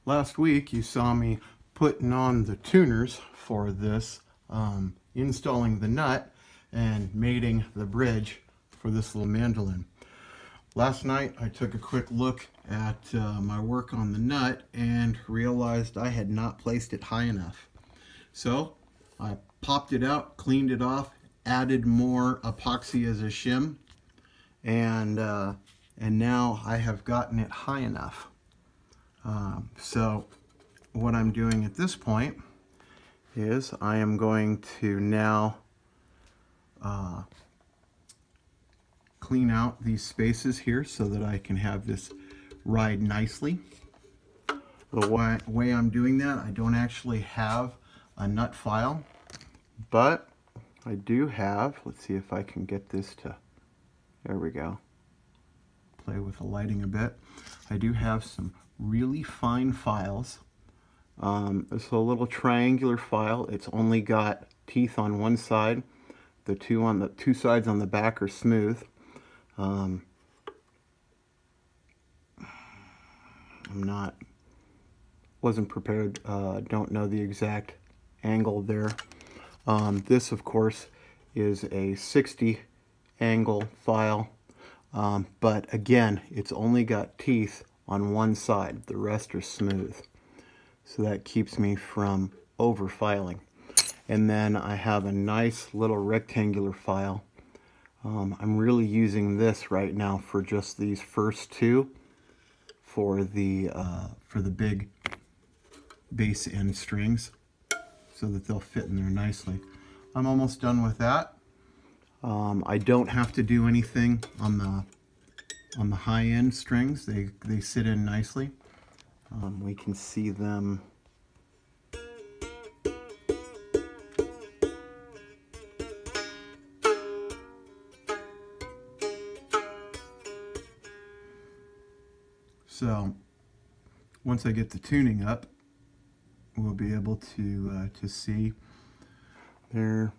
Last week you saw me putting on the tuners for this, installing the nut and mating the bridge for this little mandolin. Last night I took a quick look at my work on the nut and realized I had not placed it high enough. So I popped it out, cleaned it off, added more epoxy as a shim, and now I have gotten it high enough. So what I'm doing at this point is I am going to now clean out these spaces here so that I can have this ride nicely. The way I'm doing that, I don't actually have a nut file, but I do have, let's see if I can get this to, there we go, play with the lighting a bit. I do have some really fine files. It's a little triangular file. It's only got teeth on one side. The two sides on the back are smooth. Wasn't prepared, don't know the exact angle there. This of course is a 60 angle file, but again it's only got teeth on one side, the rest are smooth, so that keeps me from over filing. And then I have a nice little rectangular file. I'm really using this right now for just these first two for the big base end strings, so that they'll fit in there nicely. I'm almost done with that. I don't have to do anything on the high end strings. They sit in nicely. We can see them. So once I get the tuning up, we'll be able to see they're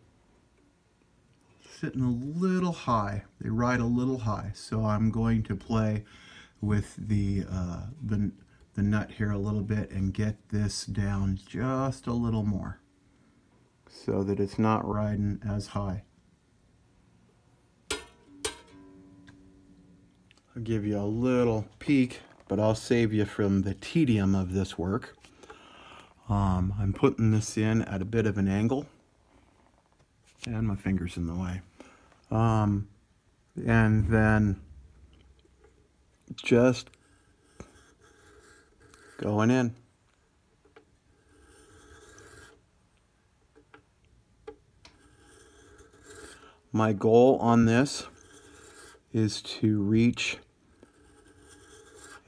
sitting a little high. They ride a little high, so I'm going to play with the nut here a little bit and get this down just a little more so that it's not riding as high. I'll give you a little peek, but I'll save you from the tedium of this work. I'm putting this in at a bit of an angle, and my finger's in the way. And then just going in. My goal on this is to reach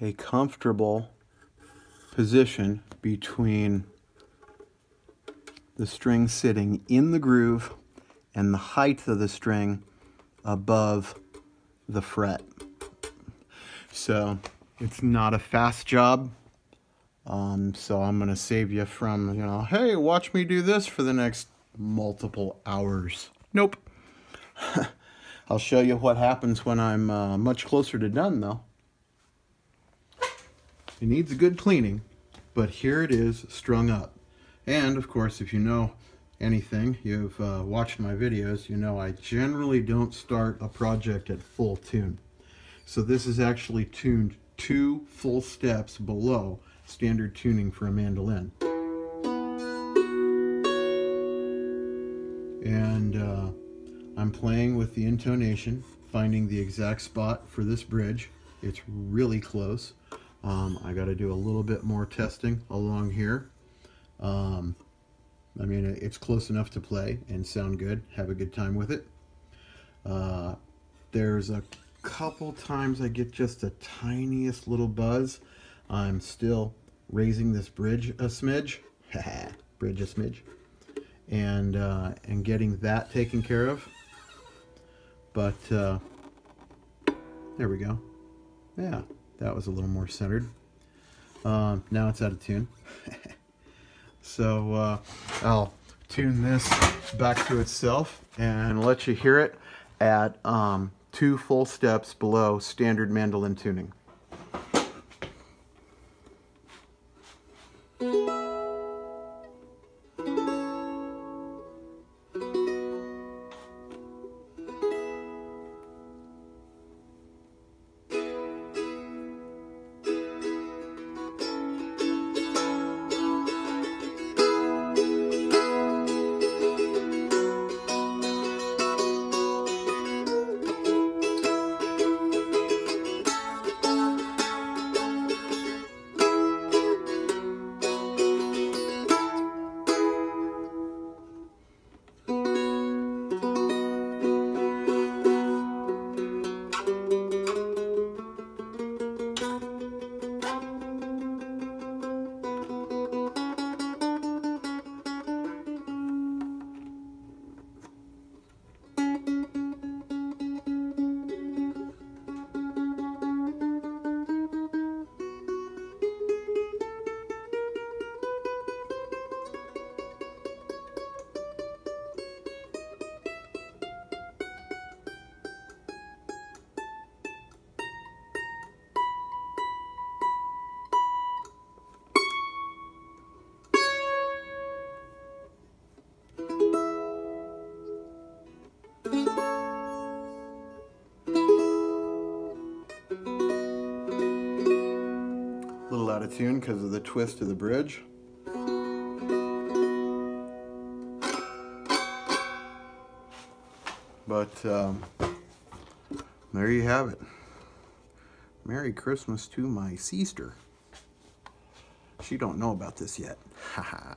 a comfortable position between the string sitting in the groove and the height of the string above the fret. So it's not a fast job. So I'm going to save you from, hey, watch me do this for the next multiple hours. Nope. I'll show you what happens when I'm much closer to done, though. It needs a good cleaning, but here it is strung up. And of course, if you know anything, you've watched my videos, you know I generally don't start a project at full tune. So this is actually tuned 2 full steps below standard tuning for a mandolin. And I'm playing with the intonation, finding the exact spot for this bridge. It's really close. I got to do a little bit more testing along here. I mean, it's close enough to play and sound good, have a good time with it. There's a couple times I get just the tiniest little buzz. I'm still raising this bridge a smidge, bridge a smidge, and getting that taken care of. But there we go. Yeah, that was a little more centered. Now it's out of tune. So I'll tune this back to itself and let you hear it at 2 full steps below standard mandolin tuning. Little out of tune because of the twist of the bridge. But there you have it. Merry Christmas to my sister. She don't know about this yet. Haha.